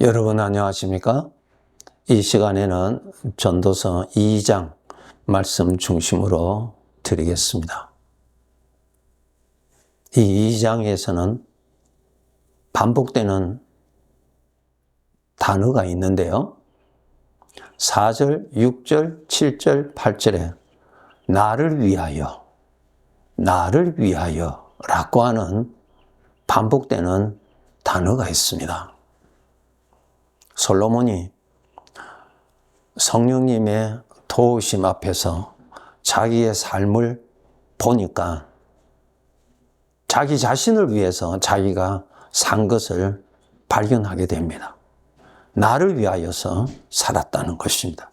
여러분 안녕하십니까? 이 시간에는 전도서 2장 말씀 중심으로 드리겠습니다. 이 2장에서는 반복되는 단어가 있는데요. 4절, 6절, 7절, 8절에 나를 위하여 라고 하는 반복되는 단어가 있습니다. 솔로몬이 성령님의 도우심 앞에서 자기의 삶을 보니까 자기 자신을 위해서 자기가 산 것을 발견하게 됩니다. 나를 위하여서 살았다는 것입니다.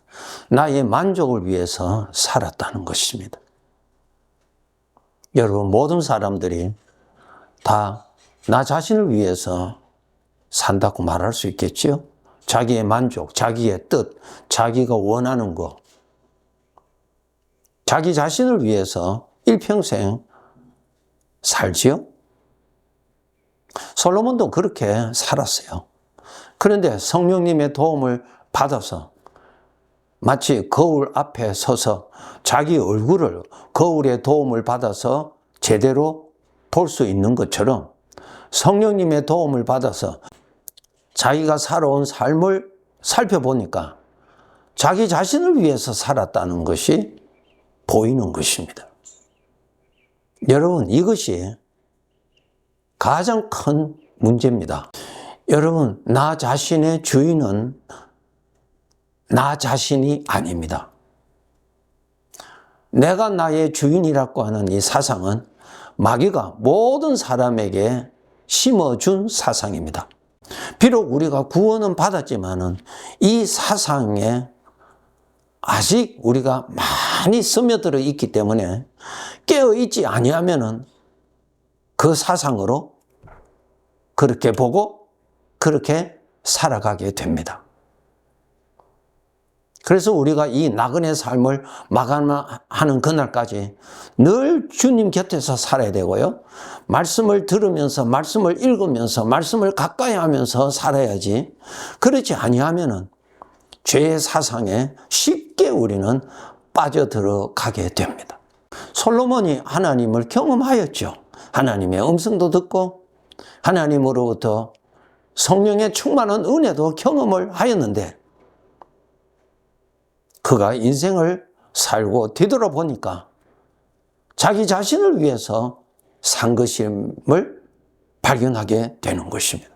나의 만족을 위해서 살았다는 것입니다. 여러분, 모든 사람들이 다 나 자신을 위해서 산다고 말할 수 있겠지요? 자기의 만족, 자기의 뜻, 자기가 원하는 것, 자기 자신을 위해서 일평생 살지요? 솔로몬도 그렇게 살았어요. 그런데 성령님의 도움을 받아서 마치 거울 앞에 서서 자기 얼굴을 거울의 도움을 받아서 제대로 볼 수 있는 것처럼 성령님의 도움을 받아서 자기가 살아온 삶을 살펴보니까 자기 자신을 위해서 살았다는 것이 보이는 것입니다. 여러분, 이것이 가장 큰 문제입니다. 여러분, 나 자신의 주인은 나 자신이 아닙니다. 내가 나의 주인이라고 하는 이 사상은 마귀가 모든 사람에게 심어준 사상입니다. 비록 우리가 구원은 받았지만은 이 사상에 아직 우리가 많이 스며들어 있기 때문에 깨어 있지 아니하면은 그 사상으로 그렇게 보고 그렇게 살아가게 됩니다. 그래서 우리가 이 나그네 삶을 마감하는 그날까지 늘 주님 곁에서 살아야 되고요. 말씀을 들으면서, 말씀을 읽으면서, 말씀을 가까이 하면서 살아야지. 그렇지 아니하면은 죄의 사상에 쉽게 우리는 빠져들어가게 됩니다. 솔로몬이 하나님을 경험하였죠. 하나님의 음성도 듣고 하나님으로부터 성령의 충만한 은혜도 경험을 하였는데 그가 인생을 살고 뒤돌아보니까 자기 자신을 위해서 산 것임을 발견하게 되는 것입니다.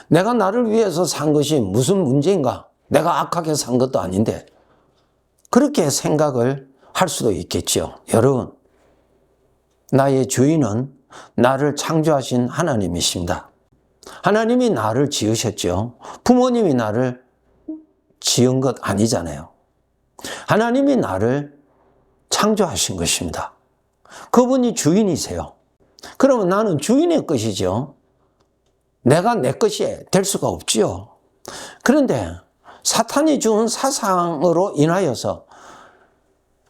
내가 나를 위해서 산 것이 무슨 문제인가? 내가 악하게 산 것도 아닌데 그렇게 생각을 할 수도 있겠지요. 여러분, 나의 주인은 나를 창조하신 하나님이십니다. 하나님이 나를 지으셨죠. 부모님이 나를 지은 것 아니잖아요. 하나님이 나를 창조하신 것입니다. 그분이 주인이세요. 그러면 나는 주인의 것이죠. 내가 내 것이 될 수가 없지요. 그런데 사탄이 준 사상으로 인하여서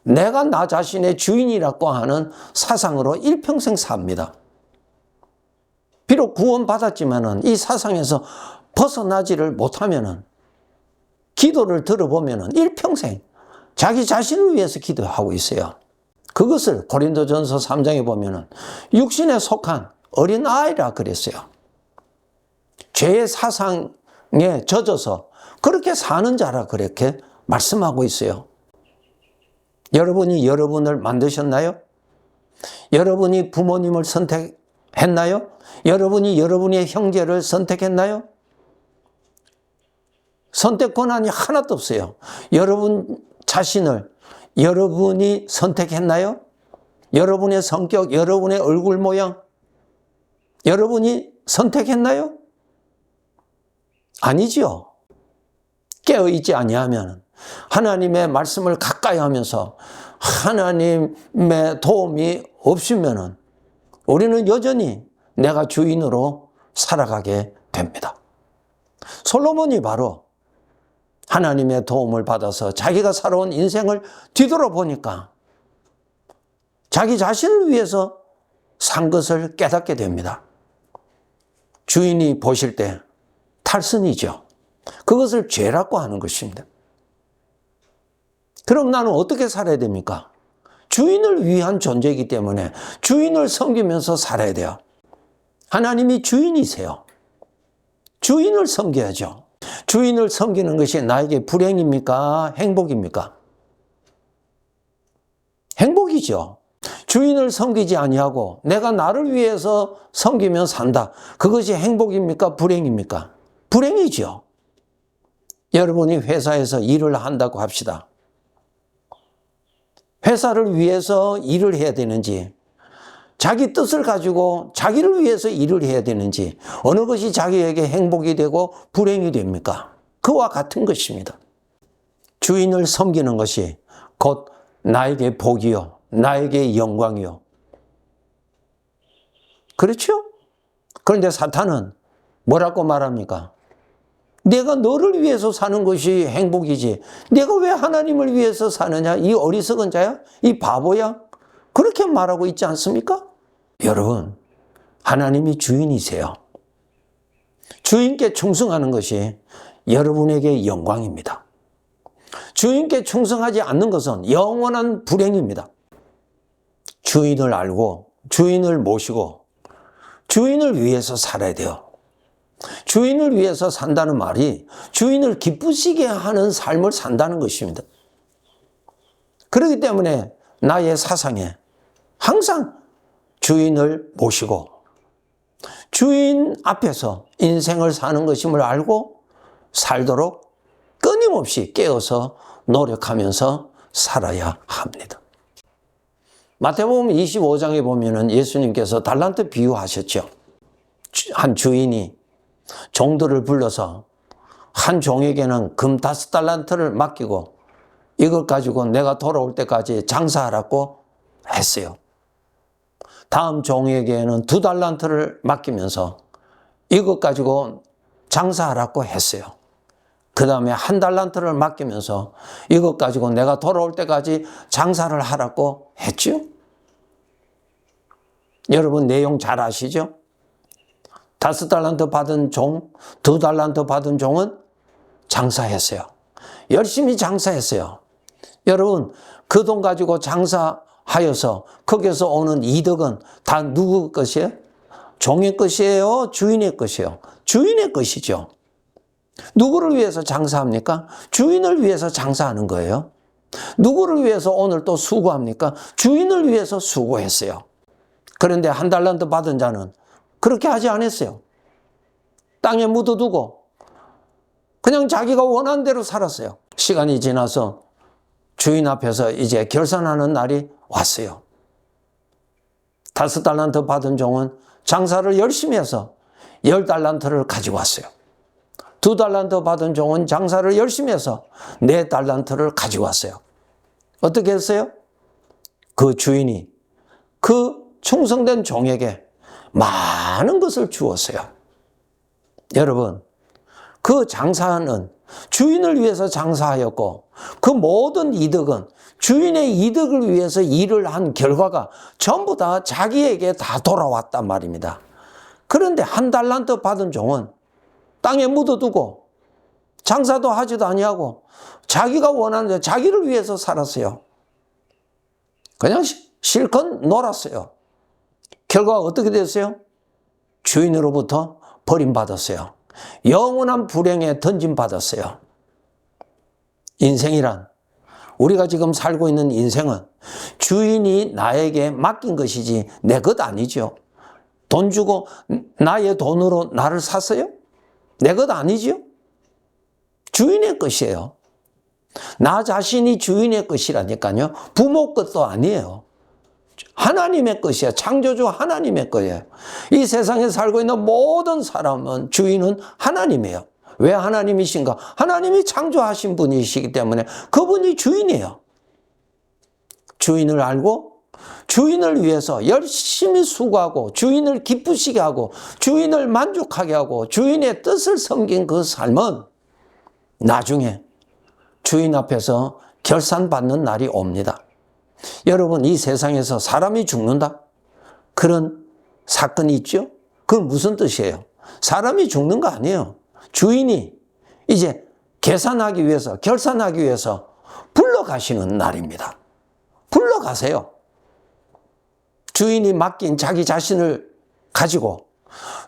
내가 나 자신의 주인이라고 하는 사상으로 일평생 삽니다. 비록 구원받았지만은 이 사상에서 벗어나지를 못하면은 기도를 들어보면은 일평생 자기 자신을 위해서 기도하고 있어요. 그것을 고린도전서 3장에 보면은 육신에 속한 어린아이라 그랬어요. 죄의 사상에 젖어서 그렇게 사는 자라 그렇게 말씀하고 있어요. 여러분이 여러분을 만드셨나요? 여러분이 부모님을 선택했나요? 여러분이 여러분의 형제를 선택했나요? 선택 권한이 하나도 없어요. 여러분 자신을 여러분이 선택했나요? 여러분의 성격, 여러분의 얼굴 모양, 여러분이 선택했나요? 아니지요. 깨어있지 아니하면 하나님의 말씀을 가까이 하면서 하나님의 도움이 없으면 우리는 여전히 내가 주인으로 살아가게 됩니다. 솔로몬이 바로 하나님의 도움을 받아서 자기가 살아온 인생을 뒤돌아보니까 자기 자신을 위해서 산 것을 깨닫게 됩니다. 주인이 보실 때 탈선이죠. 그것을 죄라고 하는 것입니다. 그럼 나는 어떻게 살아야 됩니까? 주인을 위한 존재이기 때문에 주인을 섬기면서 살아야 돼요. 하나님이 주인이세요. 주인을 섬겨야죠. 주인을 섬기는 것이 나에게 불행입니까? 행복입니까? 행복이죠. 주인을 섬기지 아니하고 내가 나를 위해서 섬기며 산다. 그것이 행복입니까? 불행입니까? 불행이죠. 여러분이 회사에서 일을 한다고 합시다. 회사를 위해서 일을 해야 되는지, 자기 뜻을 가지고 자기를 위해서 일을 해야 되는지, 어느 것이 자기에게 행복이 되고 불행이 됩니까? 그와 같은 것입니다. 주인을 섬기는 것이 곧 나에게 복이요, 나에게 영광이요. 그렇죠? 그런데 사탄은 뭐라고 말합니까? 내가 너를 위해서 사는 것이 행복이지, 내가 왜 하나님을 위해서 사느냐? 이 어리석은 자야? 이 바보야? 그렇게 말하고 있지 않습니까? 여러분, 하나님이 주인이세요. 주인께 충성하는 것이 여러분에게 영광입니다. 주인께 충성하지 않는 것은 영원한 불행입니다. 주인을 알고 주인을 모시고 주인을 위해서 살아야 돼요. 주인을 위해서 산다는 말이 주인을 기쁘시게 하는 삶을 산다는 것입니다. 그렇기 때문에 나의 사상에 항상 주인을 모시고 주인 앞에서 인생을 사는 것임을 알고 살도록 끊임없이 깨어서 노력하면서 살아야 합니다. 마태복음 25장에 보면은 예수님께서 달란트 비유하셨죠. 한 주인이 종들을 불러서 한 종에게는 금 5달란트를 맡기고 이걸 가지고 내가 돌아올 때까지 장사하라고 했어요. 다음 종에게는 2달란트를 맡기면서 이것 가지고 장사하라고 했어요. 그 다음에 1달란트를 맡기면서 이것 가지고 내가 돌아올 때까지 장사를 하라고 했죠. 여러분 내용 잘 아시죠? 5달란트 받은 종, 2달란트 받은 종은 장사했어요. 열심히 장사했어요. 여러분 그 돈 가지고 장사하여서 거기서 오는 이득은 다 누구 것이에요? 종의 것이에요? 주인의 것이에요? 주인의 것이죠. 누구를 위해서 장사합니까? 주인을 위해서 장사하는 거예요. 누구를 위해서 오늘 또 수고합니까? 주인을 위해서 수고했어요. 그런데 1달란트 받은 자는 그렇게 하지 않았어요. 땅에 묻어두고 그냥 자기가 원하는 대로 살았어요. 시간이 지나서 주인 앞에서 이제 결산하는 날이 왔어요. 5달란트 받은 종은 장사를 열심히 해서 10달란트를 가지고 왔어요. 2달란트 받은 종은 장사를 열심히 해서 4달란트를 가지고 왔어요. 어떻게 했어요? 그 주인이 그 충성된 종에게 많은 것을 주었어요. 여러분, 그 장사는 주인을 위해서 장사하였고 그 모든 이득은 주인의 이득을 위해서 일을 한 결과가 전부 다 자기에게 다 돌아왔단 말입니다. 그런데 1달란트 받은 종은 땅에 묻어두고 장사도 하지도 아니하고 자기가 원하는 대로 자기를 위해서 살았어요. 그냥 실컷 놀았어요. 결과가 어떻게 됐어요? 주인으로부터 버림받았어요. 영원한 불행에 던짐받았어요. 인생이란, 우리가 지금 살고 있는 인생은 주인이 나에게 맡긴 것이지 내 것 아니죠. 돈 주고 나의 돈으로 나를 샀어요? 내 것 아니죠. 주인의 것이에요. 나 자신이 주인의 것이라니까요. 부모 것도 아니에요. 하나님의 것이야. 창조주 하나님의 거예요. 이 세상에 살고 있는 모든 사람은 주인은 하나님이에요. 왜 하나님이신가? 하나님이 창조하신 분이시기 때문에 그분이 주인이에요. 주인을 알고 주인을 위해서 열심히 수고하고 주인을 기쁘시게 하고 주인을 만족하게 하고 주인의 뜻을 섬긴 그 삶은 나중에 주인 앞에서 결산받는 날이 옵니다. 여러분, 이 세상에서 사람이 죽는다? 그런 사건이 있죠? 그건 무슨 뜻이에요? 사람이 죽는 거 아니에요. 주인이 이제 계산하기 위해서, 결산하기 위해서 불러가시는 날입니다. 불러가세요. 주인이 맡긴 자기 자신을 가지고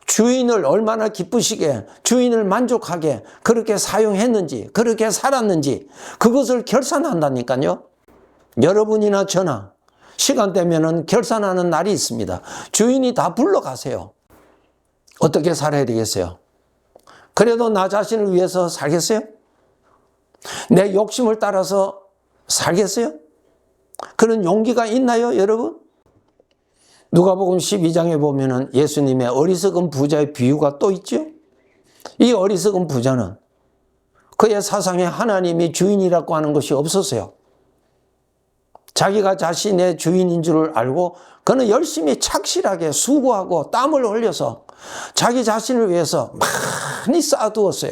주인을 얼마나 기쁘시게, 주인을 만족하게 그렇게 사용했는지, 그렇게 살았는지 그것을 결산한다니까요. 여러분이나 저나 시간 되면은 결산하는 날이 있습니다. 주인이 다 불러가세요. 어떻게 살아야 되겠어요? 그래도 나 자신을 위해서 살겠어요? 내 욕심을 따라서 살겠어요? 그런 용기가 있나요, 여러분? 누가복음 12장에 보면은 예수님의 어리석은 부자의 비유가 또 있죠? 이 어리석은 부자는 그의 사상에 하나님이 주인이라고 하는 것이 없었어요. 자기가 자신의 주인인 줄 알고 그는 열심히 착실하게 수고하고 땀을 흘려서 자기 자신을 위해서 많이 쌓아두었어요.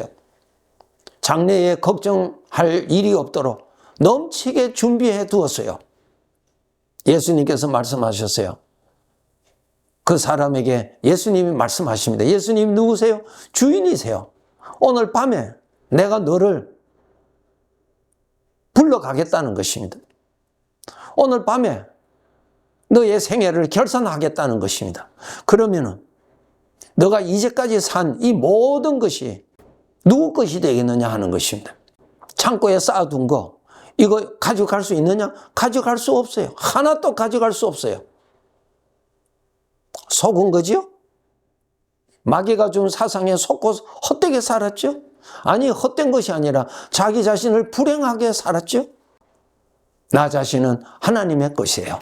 장래에 걱정할 일이 없도록 넘치게 준비해 두었어요. 예수님께서 말씀하셨어요. 그 사람에게 예수님이 말씀하십니다. 예수님 누구세요? 주인이세요. 오늘 밤에 내가 너를 불러가겠다는 것입니다. 오늘 밤에 너의 생애를 결산하겠다는 것입니다. 그러면은 너가 이제까지 산 이 모든 것이 누구 것이 되겠느냐 하는 것입니다. 창고에 쌓아둔 거 이거 가져갈 수 있느냐? 가져갈 수 없어요. 하나도 가져갈 수 없어요. 속은 거지요? 마귀가 준 사상에 속고 헛되게 살았죠? 아니, 헛된 것이 아니라 자기 자신을 불행하게 살았죠? 나 자신은 하나님의 것이에요.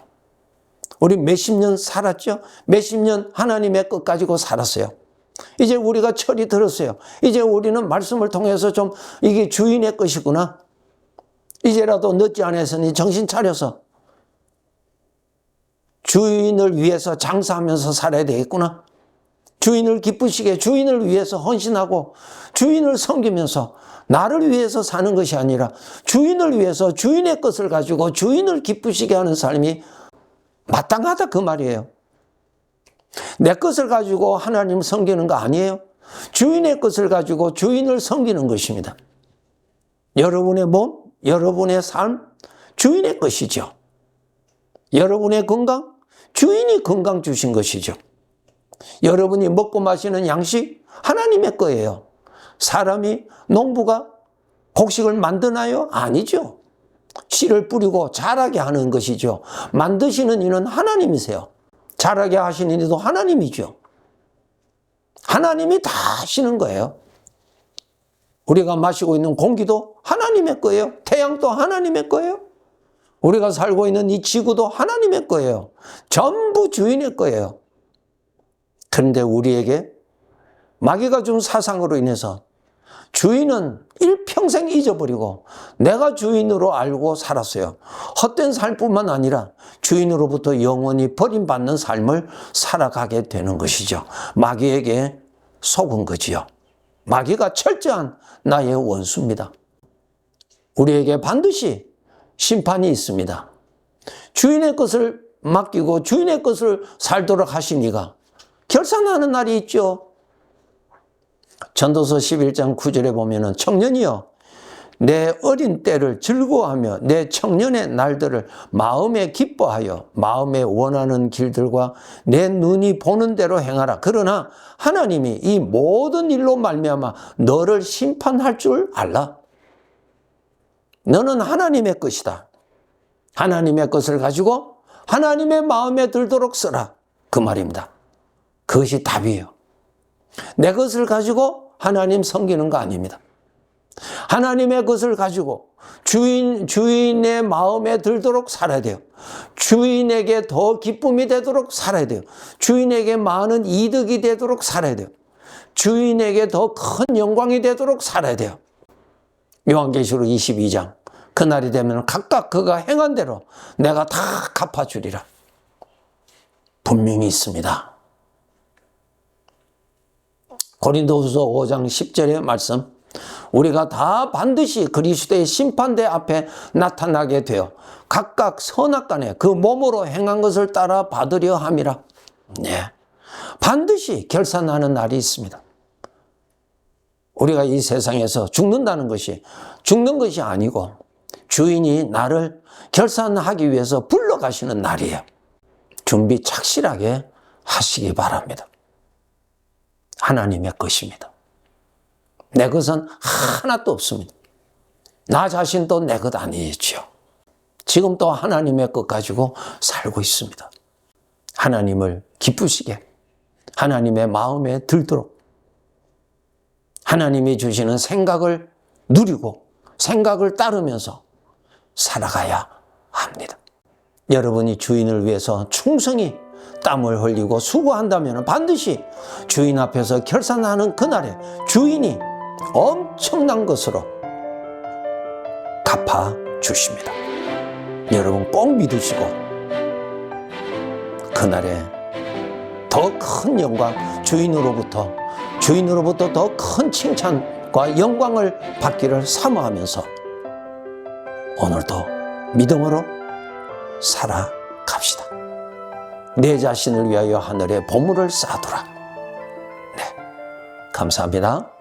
우리 몇십 년 살았죠? 몇십 년 하나님의 것 가지고 살았어요. 이제 우리가 철이 들었어요. 이제 우리는 말씀을 통해서 좀 이게 주인의 것이구나. 이제라도 늦지 않았으니 정신 차려서 주인을 위해서 장사하면서 살아야 되겠구나. 주인을 기쁘시게 주인을 위해서 헌신하고 주인을 섬기면서 나를 위해서 사는 것이 아니라 주인을 위해서 주인의 것을 가지고 주인을 기쁘시게 하는 삶이 마땅하다 그 말이에요. 내 것을 가지고 하나님 섬기는 거 아니에요. 주인의 것을 가지고 주인을 섬기는 것입니다. 여러분의 몸, 여러분의 삶, 주인의 것이죠. 여러분의 건강, 주인이 건강 주신 것이죠. 여러분이 먹고 마시는 양식, 하나님의 거예요. 사람이, 농부가 곡식을 만드나요? 아니죠. 씨를 뿌리고 자라게 하는 것이죠. 만드시는 이는 하나님이세요. 자라게 하시는 이도 하나님이죠. 하나님이 다 하시는 거예요. 우리가 마시고 있는 공기도 하나님의 거예요. 태양도 하나님의 거예요. 우리가 살고 있는 이 지구도 하나님의 거예요. 전부 주인의 거예요. 그런데 우리에게 마귀가 준 사상으로 인해서 주인은 일평생 잊어버리고 내가 주인으로 알고 살았어요. 헛된 삶뿐만 아니라 주인으로부터 영원히 버림받는 삶을 살아가게 되는 것이죠. 마귀에게 속은 거지요. 마귀가 철저한 나의 원수입니다. 우리에게 반드시 심판이 있습니다. 주인의 것을 맡기고 주인의 것을 살도록 하신 이가 결산하는 날이 있죠. 전도서 11장 9절에 보면은 청년이여 내 어린 때를 즐거워하며 내 청년의 날들을 마음에 기뻐하여 마음에 원하는 길들과 내 눈이 보는 대로 행하라. 그러나 하나님이 이 모든 일로 말미암아 너를 심판할 줄 알라. 너는 하나님의 것이다. 하나님의 것을 가지고 하나님의 마음에 들도록 써라. 그 말입니다. 그것이 답이에요. 내 것을 가지고 하나님 섬기는 거 아닙니다. 하나님의 것을 가지고 주인의 마음에 들도록 살아야 돼요. 주인에게 더 기쁨이 되도록 살아야 돼요. 주인에게 많은 이득이 되도록 살아야 돼요. 주인에게 더 큰 영광이 되도록 살아야 돼요. 요한계시록 22장 그날이 되면 각각 그가 행한 대로 내가 다 갚아주리라. 분명히 있습니다. 고린도후서 5장 10절의 말씀 우리가 다 반드시 그리스도의 심판대 앞에 나타나게 되어 각각 선악간에 그 몸으로 행한 것을 따라 받으려 함이라. 네, 반드시 결산하는 날이 있습니다. 우리가 이 세상에서 죽는 것이 아니고 주인이 나를 결산하기 위해서 불러가시는 날이에요. 준비 착실하게 하시기 바랍니다. 하나님의 것입니다. 내 것은 하나도 없습니다. 나 자신도 내 것 아니지요. 지금 또 하나님의 것 가지고 살고 있습니다. 하나님을 기쁘시게, 하나님의 마음에 들도록 하나님이 주시는 생각을 누리고 생각을 따르면서 살아가야 합니다. 여러분이 주인을 위해서 충성히 땀을 흘리고 수고한다면 반드시 주인 앞에서 결산하는 그날에 주인이 엄청난 것으로 갚아주십니다. 여러분 꼭 믿으시고 그날에 더 큰 영광, 주인으로부터 더 큰 칭찬과 영광을 받기를 사모하면서 오늘도 믿음으로 살아갑시다. 내 자신을 위하여 하늘에 보물을 쌓아두라. 네, 감사합니다.